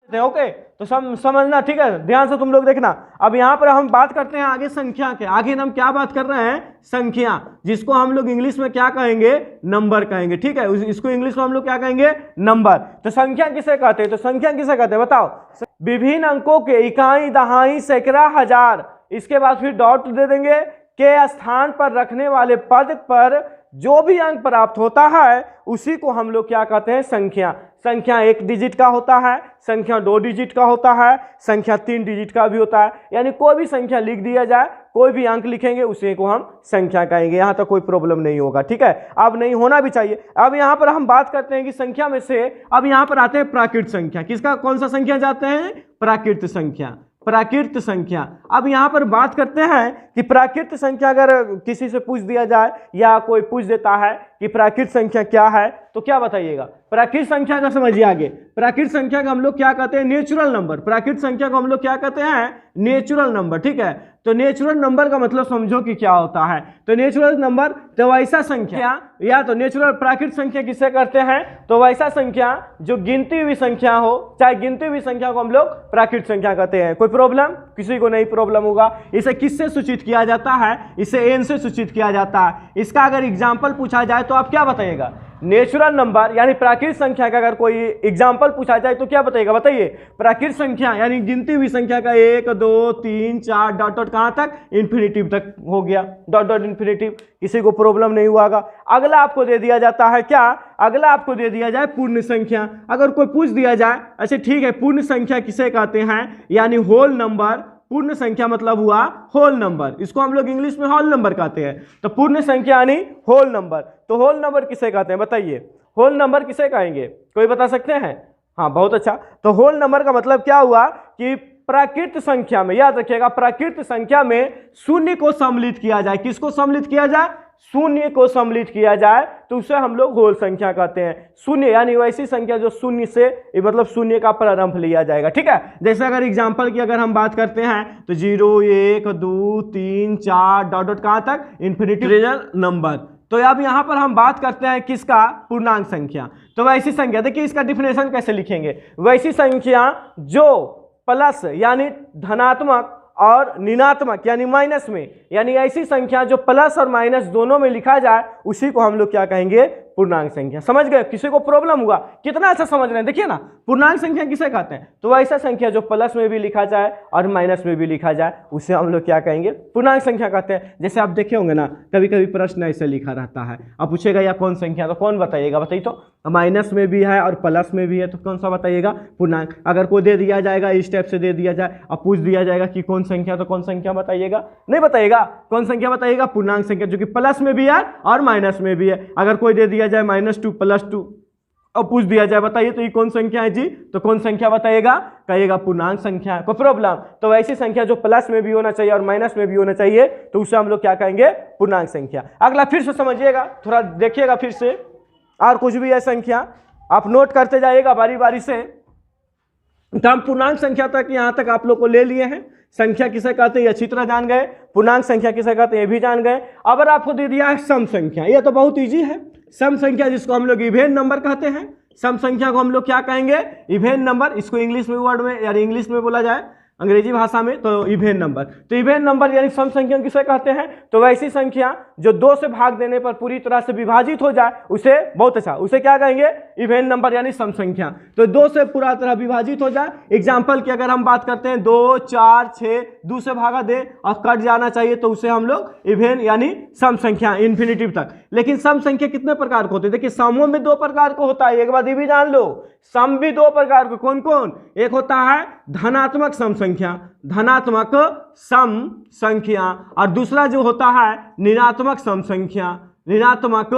Okay, तो समझना, ठीक है, ध्यान से तुम लोग देखना। अब यहाँ पर हम बात करते हैं आगे संख्या के। आगे हम क्या बात कर रहे हैं? संख्या, जिसको हम लोग इंग्लिश में क्या कहेंगे? नंबर कहेंगे, ठीक है। इसको इंग्लिश में हम लोग क्या कहेंगे? नंबर। तो संख्या किसे कहते हैं? तो संख्या किसे कहते हैं बताओ? विभिन्न अंकों के इकाई, दहाई, सैकड़ा, हजार, इसके बाद फिर डॉट दे देंगे, के स्थान पर रखने वाले पद पर जो भी अंक प्राप्त होता है उसी को हम लोग क्या कहते हैं? संख्या। संख्या 1 डिजिट का होता है, संख्या 2 डिजिट का होता है, संख्या 3 डिजिट का भी होता है। यानी कोई भी संख्या लिख दिया जाए, कोई भी अंक लिखेंगे उसी को हम संख्या कहेंगे। यहाँ तक कोई प्रॉब्लम नहीं होगा, ठीक है। अब नहीं होना भी चाहिए। अब यहाँ पर हम बात करते हैं कि संख्या में से अब यहाँ पर आते हैं प्राकृत संख्या। किसका, कौन सा संख्या जाते हैं? प्राकृत संख्या। प्राकृत संख्या। अब यहाँ पर बात करते हैं कि प्राकृत संख्या अगर किसी से पूछ दिया जाए या कोई पूछ देता है कि प्राकृत संख्या क्या है, तो क्या बताइएगा? प्राकृत संख्या का समझिए आगे। प्राकृत संख्या का हम लोग क्या कहते हैं? Natural number. प्राकृत संख्या को हम लोग क्या कहते हैं? नेचुरल नंबर, ठीक है। तो नेचुरल नंबर का मतलब समझो कि क्या होता है। तो नेचुरल नंबर तो वैसा संख्या, या तो नेचुरल प्राकृत संख्या किसे कहते हैं? तो वैसा संख्या जो गिनती हुई संख्या हो, चाहे गिनती हुई संख्या को हम लोग प्राकृत संख्या कहते हैं। कोई प्रॉब्लम? किसी को नहीं प्रॉब्लम होगा। इसे किससे सूचित किया जाता है? इसे एन से सूचित किया जाता है। इसका अगर एग्जाम्पल पूछा जाए तो आप क्या बताइएगा? नेचुरल नंबर यानी प्राकृत संख्या का अगर कोई एग्जाम्पल पूछा जाए तो क्या बताइएगा? बताइए। प्राकृत संख्या यानी गिनती हुई संख्या का 1 2 3 4 डॉट डॉट कहाँ तक? इन्फिनिटिव तक हो गया, डॉट डॉट इन्फिनिटिव। किसी को प्रॉब्लम नहीं हुआ। अगला आपको दे दिया जाता है क्या? अगला आपको दे दिया जाए पूर्ण संख्या। अगर कोई पूछ दिया जाए, अच्छा ठीक है, पूर्ण संख्या किसे कहते हैं? यानी होल नंबर। पूर्ण संख्या मतलब हुआ होल नंबर, इसको हम लोग इंग्लिश में होल नंबर कहते हैं। तो पूर्ण संख्या यानी होल नंबर। तो होल नंबर किसे कहते हैं बताइए? होल नंबर किसे कहेंगे? कोई बता सकते हैं? हाँ, बहुत अच्छा। तो होल नंबर का मतलब क्या हुआ कि प्राकृत संख्या में, याद रखिएगा, प्राकृत संख्या में शून्य को सम्मिलित किया जाए। किसको सम्मिलित किया जाए? शून्य को सम्मिलित किया जाए तो उसे हम लोग होल संख्या कहते हैं। शून्य यानी वैसी संख्या जो शून्य से मतलब शून्य का प्रारंभ लिया जाएगा, ठीक है। जैसे अगर एग्जांपल की अगर हम बात करते हैं तो 0 1 2 3 4 डॉट डॉट कहाँ तक? Infinitive number. तो अब यहाँ पर हम बात करते हैं किसका? पूर्णांक संख्या। तो वैसी संख्या, देखिए इसका डिफिनेशन कैसे लिखेंगे? वैसी संख्या जो प्लस यानी धनात्मक और ऋणात्मक यानी माइनस में, यानी ऐसी संख्या जो प्लस और माइनस दोनों में लिखा जाए उसी को हम लोग क्या कहेंगे? पूर्णांक संख्या। समझ गए? किसी को प्रॉब्लम हुआ? कितना अच्छा समझ रहे हैं, देखिए ना। पूर्णांक संख्या किसे कहते हैं? तो ऐसा संख्या जो प्लस में भी लिखा जाए और माइनस में भी लिखा जाए उसे हम लोग क्या कहेंगे? पूर्णांक संख्या कहते हैं। जैसे आप देखे होंगे ना, कभी कभी प्रश्न ऐसे लिखा रहता है, अब पूछेगा या कौन संख्या, तो कौन बताइएगा? बताइए तो। माइनस में भी है और प्लस में भी है, तो कौन सा बताइएगा? पूर्णांक। अगर कोई दे दिया जाएगा, इस टाइप से दे दिया जाए, अब पूछ दिया जाएगा कि कौन संख्या, तो कौन संख्या बताइएगा? नहीं बताइएगा। कौन संख्या बताइएगा? पूर्णांक संख्या, जो कि प्लस में भी है और माइनस में भी है। अगर कोई दे दिया जाए -2 +2 और पूछ दिया जाए बताइए तो ये कौन संख्या है जी, तो कौन संख्या बताइएगा? कहिएगा पूर्णांक संख्या। कोई प्रॉब्लम? तो ऐसी संख्या जो प्लस में भी होना चाहिए और माइनस में भी होना चाहिए तो उसे हम लोग क्या कहेंगे? पूर्णांक संख्या। अगला फिर से समझिएगा, थोड़ा देखिएगा फिर से, और कुछ भी है संख्या आप नोट करते जाइएगा बारी बारी से। तो हम पूर्णांक संख्या तक यहाँ तक आप लोग को ले लिए हैं। संख्या किसे कहते हैं ये अच्छी तरह जान गए, पूर्णांक संख्या किसे कहते हैं ये भी जान गए। अब आपको दे दिया है सम संख्या, ये तो बहुत इजी है। सम संख्या जिसको हम लोग इवेन नंबर कहते हैं, सम संख्या को हम लोग क्या कहेंगे? Even number. इसको इंग्लिश में वर्ड में या इंग्लिश में बोला जाए, अंग्रेजी भाषा में तो इवेन नंबर। तो इवेन नंबर यानी सम संख्या किसे कहते हैं? तो वैसी संख्या जो 2 से भाग देने पर पूरी तरह से विभाजित हो जाए उसे, बहुत अच्छा, उसे क्या कहेंगे? इवेन नंबर यानी सम संख्या। तो 2 से पूरा तरह विभाजित हो जाए। एग्जाम्पल की अगर हम बात करते हैं 2 4 6 2 से भागा दे और कट जाना चाहिए तो उसे हम लोग इवेन यानी सम संख्या, इन्फिनिटिव तक। लेकिन सम संख्या कितने प्रकार के होते हैं? देखिए समों में 2 प्रकार का होता है, एक बात ये भी जान लो। सम भी 2 प्रकार के, कौन कौन? एक होता है धनात्मक सम संख्या, धनात्मक सम संख्या, और दूसरा जो होता है ऋणात्मक सम संख्या, ऋणात्मक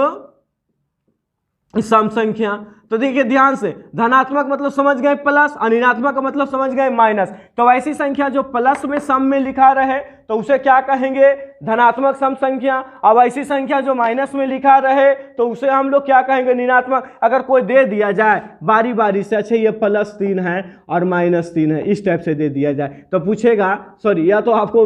सम संख्या। तो देखिए ध्यान से, धनात्मक मतलब समझ गए प्लस, और ऋणात्मक का मतलब समझ गए माइनस। तो ऐसी संख्या जो प्लस में सम में लिखा रहे तो उसे क्या कहेंगे? धनात्मक सम संख्या। अब ऐसी संख्या जो माइनस में लिखा रहे तो उसे हम लोग क्या कहेंगे? ऋणात्मक। अगर कोई दे दिया जाए बारी बारी से, अच्छा ये +3 है और -3 है, इस टाइप से दे दिया जाए तो पूछेगा, सॉरी या तो आपको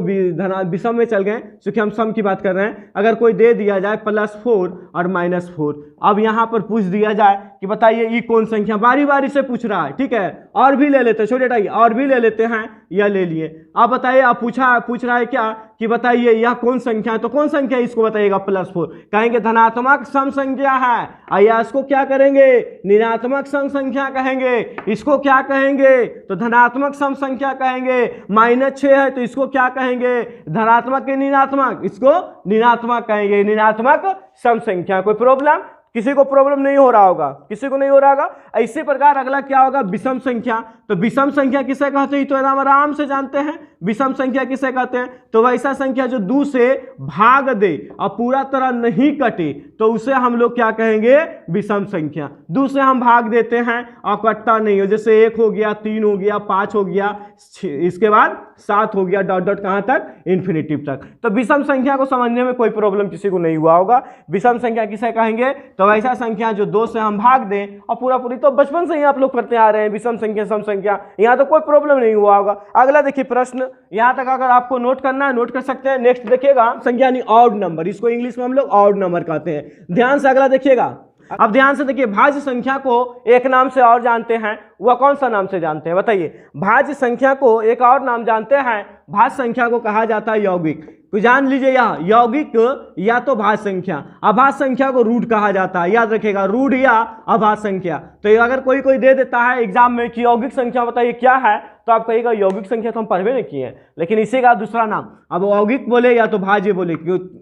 विषम में चल गए क्योंकि हम सम की बात कर रहे हैं। अगर कोई दे दिया जाए +4 और -4, अब यहाँ पर पूछ दिया जाए कि कि बताइए ये कौन संख्या, बारी बारी से पूछ रहा है, ठीक है। और भी ले लेते हैं, छोटे टाइम और भी ले लेते हैं, यह ले लिए। आप बताइए, आप पूछ रहा है क्या कि बताइए यह कौन संख्या है, तो कौन संख्या है इसको बताइएगा, +4 कहेंगे, धनात्मक सम संख्या है। या इसको क्या करेंगे, ऋणात्मक सम संख्या कहेंगे। इसको क्या कहेंगे, तो धनात्मक सम संख्या कहेंगे। -6 है तो इसको क्या कहेंगे, धनात्मक के ऋणात्मक, इसको ऋणात्मक कहेंगे, ऋणात्मक सम संख्या। कोई प्रॉब्लम, किसी को प्रॉब्लम नहीं हो रहा होगा, किसी को नहीं हो रहा होगा। इसी प्रकार अगला क्या होगा, विषम संख्या। तो विषम संख्या किसे कहते हैं, तो आराम से जानते हैं विषम संख्या किसे कहते हैं। तो वैसा संख्या जो 2 से भाग दे और पूरा तरह नहीं कटे, तो उसे हम लोग क्या कहेंगे, विषम संख्या। 2 से हम भाग देते हैं और कटता नहीं हो, जैसे 1 हो गया, 3 हो गया, 5 हो गया, इसके बाद 7 हो गया, डॉट डॉट कहां तक, इन्फिनिटिव तक। तो विषम संख्या को समझने में कोई प्रॉब्लम किसी को नहीं हुआ होगा। विषम संख्या किसे कहेंगे, तो वैसा संख्या जो 2 से हम भाग दें और पूरा पूरी, तो बचपन से ही आप लोग करते आ रहे हैं, विषम संख्या सम संख्या, यहां तो कोई प्रॉब्लम नहीं हुआ होगा। अगला देखिए प्रश्न, यहां तक अगर आपको नोट करना है नोट कर सकते हैं। नेक्स्ट देखिएगा, संख्या यानी ऑड नंबर, इसको इंग्लिश में हम लोग ऑड नंबर कहते हैं। ध्यान से अगला देखिएगा। अब ध्यान से देखिए, भाज्य संख्या को एक नाम से और जानते हैं, वह कौन सा नाम से जानते हैं बताइए। भाज्य संख्या को एक और नाम जानते हैं, भाज्य संख्या को कहा जाता है यौगिक। तो जान लीजिए, यह यौगिक या तो भाज्य संख्या, अभाज्य संख्या को रूट कहा जाता है, याद रखिएगा, रूट या अभाज्य संख्या। तो अगर कोई दे देता है एग्जाम में कि यौगिक संख्या बताइए क्या है, तो आप कहिएगा यौगिक संख्या तो हम पढ़वे नहीं किए हैं, लेकिन इसी का दूसरा नाम। अब यौगिक बोले या तो भाज्य बोले,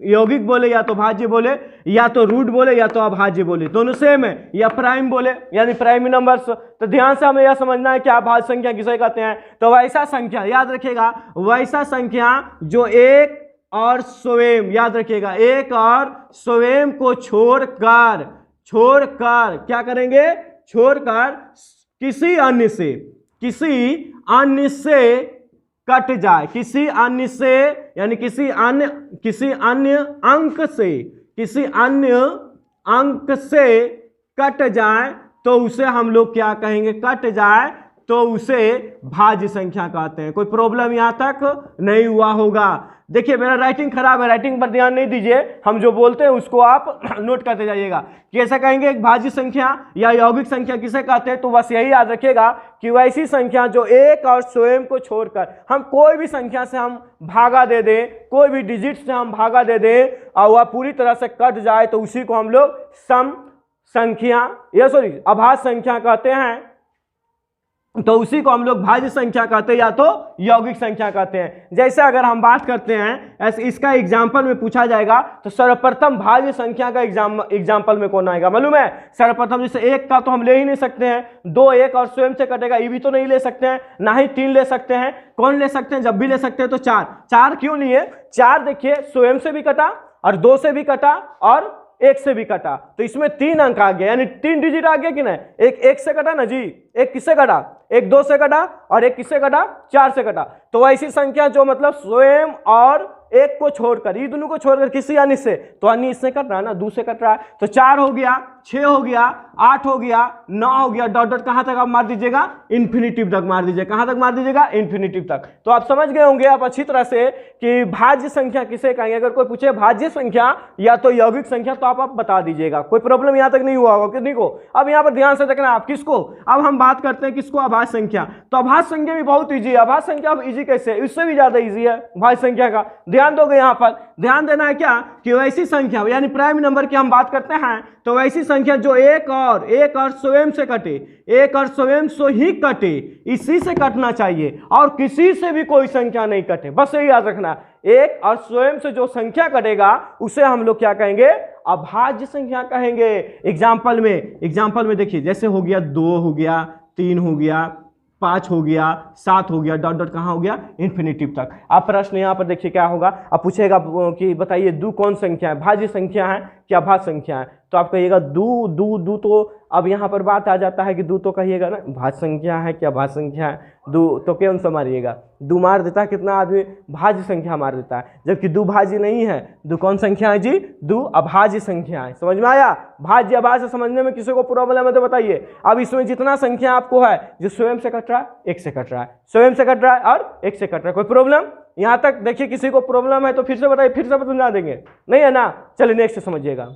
यौगिक बोले या तो भाज्य बोले, या तो रूट बोले या तो अभाज्य बोले, दोनों सेम है, या प्राइम बोले यानी प्राइम नंबर्स। तो ध्यान से हमें यह समझना है कि आप भाज्य संख्या किसे कहते हैं। तो वैसा संख्या, याद रखिएगा, वैसा संख्या जो एक और स्वयं, याद रखिएगा, एक और स्वयं को छोड़कर क्या करेंगे, छोड़कर किसी अन्य से कट जाए, किसी अन्य से यानी किसी अन्य अंक से कट जाए, तो उसे हम लोग क्या कहेंगे, कट जाए तो उसे भाज्य संख्या कहते हैं। कोई प्रॉब्लम यहां तक नहीं हुआ होगा। देखिए मेरा राइटिंग खराब है, राइटिंग पर ध्यान नहीं दीजिए, हम जो बोलते हैं उसको आप नोट करते जाइएगा। कैसे कहेंगे, एक भाज्य संख्या या यौगिक संख्या किसे कहते हैं, तो बस यही याद रखिएगा कि वैसी संख्या जो एक और स्वयं को छोड़कर, हम कोई भी संख्या से हम भागा दे दें, कोई भी डिजिट से हम भागा दे दें और वह पूरी तरह से कट जाए, तो उसी को हम लोग सम संख्या या अभाज्य संख्या कहते हैं। तो उसी को हम लोग भाज्य संख्या कहते हैं या तो यौगिक संख्या कहते हैं। जैसे अगर हम बात करते हैं, ऐसे इसका एग्जाम्पल में पूछा जाएगा, तो सर्वप्रथम भाज्य संख्या का एग्जाम्पल में कौन आएगा मालूम है। सर्वप्रथम जैसे 1 का तो हम ले ही नहीं सकते हैं, 2 1 और स्वयं से कटेगा, ये भी तो नहीं ले सकते हैं, ना ही 3 ले सकते हैं। कौन ले सकते हैं, जब भी ले सकते हैं तो 4 क्यों लिए, 4 देखिए स्वयं से भी कटा और 2 से भी कटा और 1 से भी कटा, तो इसमें 3 अंक आ गया, यानी 3 डिजिट आ गया कि नहीं। एक 1 से कटा ना जी, एक किससे कटा, एक 2 से कटा और एक किससे कटा, 4 से कटा। तो ऐसी संख्या जो मतलब स्वयं और 1 को छोड़कर, ये दोनों को छोड़कर किसी अन्य से, तो अन्य इससे कट रहा है ना, 2 से कट रहा है, तो 4 हो गया, 6 हो गया, 8 हो गया, 9 हो गया, डॉट डॉट कहां तक आप मार दीजिएगा, इन्फिनिटिव तक मार दीजिए। कहां तक मार दीजिएगा, इन्फिनिटिव तक। तो आप समझ गए होंगे आप अच्छी तरह से कि भाज्य संख्या किसे कहेंगे। अगर कोई पूछे भाज्य संख्या या तो यौगिक संख्या, तो आप बता दीजिएगा, कोई प्रॉब्लम यहां तक नहीं हुआ होगा किसी को। अब यहां पर ध्यान से देखना आप किसको, अब हम बात करते हैं किसको, अभाज्य संख्या। तो अभाज्य संख्या भी बहुत ईजी है। अभाज्य संख्या अब ईजी कैसे है, इससे भी ज्यादा ईजी है भाज्य संख्या का। ध्यान दोगे, यहां पर ध्यान देना है क्या कि वैसी संख्या यानी प्राइम नंबर की हम बात करते हैं, तो वैसी संख्या जो एक और स्वयं से कटे, एक और स्वयं से ही कटे, इसी से कटना चाहिए और किसी से भी कोई संख्या नहीं कटे, बस यही याद रखना। एक और स्वयं से जो संख्या कटेगा उसे हम लोग क्या कहेंगे, अभाज्य संख्या कहेंगे। एग्जाम्पल में देखिए, जैसे हो गया 2 हो गया, 3 हो गया, 5 हो गया, 7 हो गया, डॉट डॉट कहाँ हो गया, इन्फिनिटिव तक। अब प्रश्न यहाँ पर देखिए क्या होगा, अब पूछेगा कि बताइए दो कौन संख्या है, भाज्य संख्या है क्या भाज्य संख्या है। तो आप कहिएगा दो, तो अब यहाँ पर बात आ जाता है कि दो तो कहिएगा ना भाज्य संख्या है क्या भाज्य संख्या है, दो तो कौन सा मारिएगा, दो मार देता है कितना आदमी, भाज्य संख्या मार देता है, जबकि दो भाज्य नहीं है। दो कौन संख्या है जी, दो अभाज्य संख्या है। समझ में आया, भाज्य अभाज्य समझने में किसी को प्रॉब्लम है तो बताइए। अब इसमें जितना संख्या आपको है जो स्वयं से कट रहा है, एक से कट रहा है, स्वयं से कट रहा है और एक से कट रहा है, कोई प्रॉब्लम यहाँ तक देखिए। किसी को प्रॉब्लम है तो फिर से बताइए, फिर से समझा देंगे, नहीं है ना। चलिए नेक्स्ट समझिएगा।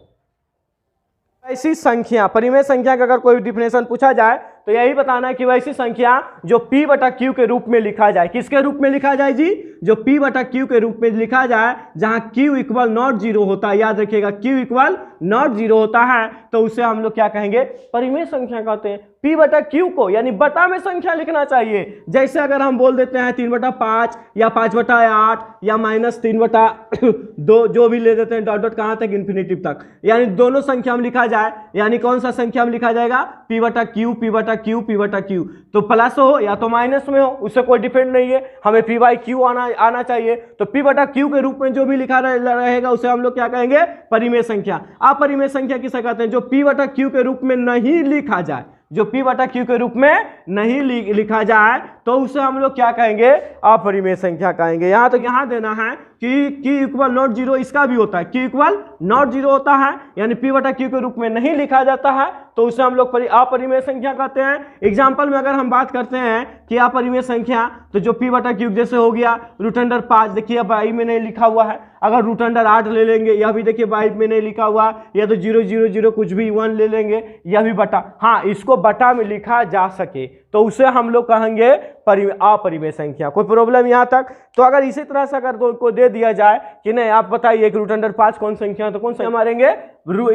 वैसी संख्या, परिमेय संख्या का अगर कोई डिफिनेशन पूछा जाए तो यही बताना है कि वैसी संख्या जो p बटा q के रूप में लिखा जाए। किसके रूप में लिखा जाए जी? जो p बटा q के रूप में लिखा जाए, जहां q इक्वल नॉट जीरो होता है। याद रखिएगा, q इक्वल नॉट जीरो होता है तो उसे हम लोग क्या कहेंगे? परिमेय संख्या कहते हैं। p बटा q को यानी बटा में संख्या लिखना चाहिए। जैसे अगर हम बोल देते हैं 3/5 या 5/8 या -3/2, जो भी ले देते हैं डॉट डॉट कहां तक? इन्फिनिटिव तक। यानी दोनों संख्या में लिखा जाए, यानी कौन सा संख्या में लिखा जाएगा? p बटा q, p बटा q, p बटा q। तो प्लस हो या तो माइनस में हो, उससे कोई डिपेंड नहीं है, हमें p बाई q आना चाहिए। तो p बटा q के रूप में जो भी लिखा रहेगा उसे हम लोग क्या कहेंगे? परिमेय संख्या। अपरिमेय संख्या किसे कहते हैं? जो p बटा q के रूप में नहीं लिखा जाए, जो p बटा q के रूप में नहीं लिखा जाए तो उसे हम लोग क्या कहेंगे? अपरिमेय संख्या कहेंगे। यहां तक यहां देना है कि q इक्वल नॉट जीरो, इसका भी होता है, q इक्वल नॉट जीरो होता है, यानी p बटा q के रूप में नहीं लिखा जाता है तो उसे हम लोग अपरिमेय संख्या कहते हैं। एग्जाम्पल में अगर हम बात करते हैं कि अपरिमेय संख्या, तो जो p बटा q जैसे हो गया √5, देखिए बाई में नहीं लिखा हुआ है। अगर √8 ले लेंगे, यह भी देखिए बाई में नहीं लिखा हुआ, या तो 0 0 0 कुछ भी 1 ले लेंगे, यह भी बटा। हाँ, इसको बटा में लिखा जा सके तो उसे हम लोग कहेंगे अपरिमेय संख्या। कोई प्रॉब्लम यहाँ तक? तो अगर इसी तरह से अगर को दे दिया जाए कि नहीं आप बताइए कि √5 कौन संख्या, तो कौन संख्या मारेंगे?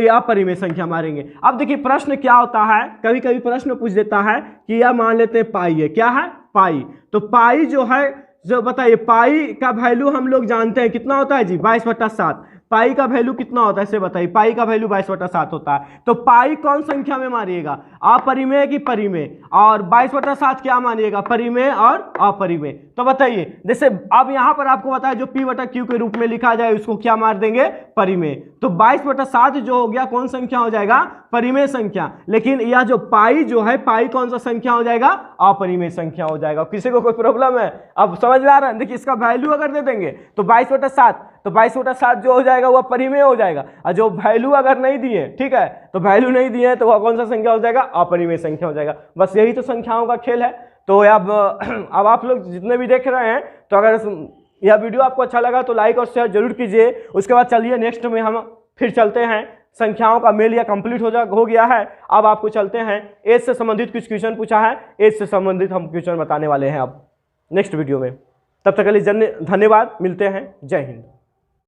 अपरिमेय संख्या मारेंगे। अब देखिए प्रश्न क्या होता है, कभी कभी प्रश्न पूछ देता है कि यह मान लेते हैं पाई है। क्या है? पाई। तो पाई जो है, जो बताइए पाई का वैल्यू हम लोग जानते हैं कितना होता है जी? 22/7। पाई का वैल्यू कितना होता है इसे बताइए? पाई का वैल्यू 22/7 होता है। तो पाई कौन संख्या में मारिएगा? अपरिमेय की परिमेय? और 22/7 क्या मानिएगा? परिमेय और अपरिमेय। तो बताइए, जैसे अब यहां पर आपको बताया जो p बटा q के रूप में लिखा जाए उसको क्या मार देंगे? परिमेय। तो 22/7 जो हो गया कौन संख्या हो जाएगा? परिमेय संख्या। लेकिन यह जो पाई जो है, पाई कौन सा संख्या हो जाएगा? अपरिमेय संख्या हो जाएगा। किसी को कोई प्रॉब्लम है? अब समझ में आ रहा है? देखिए इसका वैल्यू अगर दे देंगे तो 22/7, तो 22/7 जो हो जाएगा वह परिमेय हो जाएगा, और जो वैल्यू अगर नहीं दिए, ठीक है, तो वैल्यू नहीं दिए तो वह कौन सा संख्या हो जाएगा? अपरिमेय संख्या हो जाएगा। बस यही तो संख्याओं का खेल है। तो अब आप लोग जितने भी देख रहे हैं, तो अगर यह वीडियो आपको अच्छा लगा तो लाइक और शेयर जरूर कीजिए। उसके बाद चलिए नेक्स्ट में हम फिर चलते हैं। संख्याओं का मेल या कंप्लीट हो गया है। अब आपको चलते हैं, एज से संबंधित कुछ क्वेश्चन पूछा है, एज से संबंधित हम क्वेश्चन बताने वाले हैं अब नेक्स्ट वीडियो में। तब तक के लिए धन्यवाद, मिलते हैं। जय हिंद।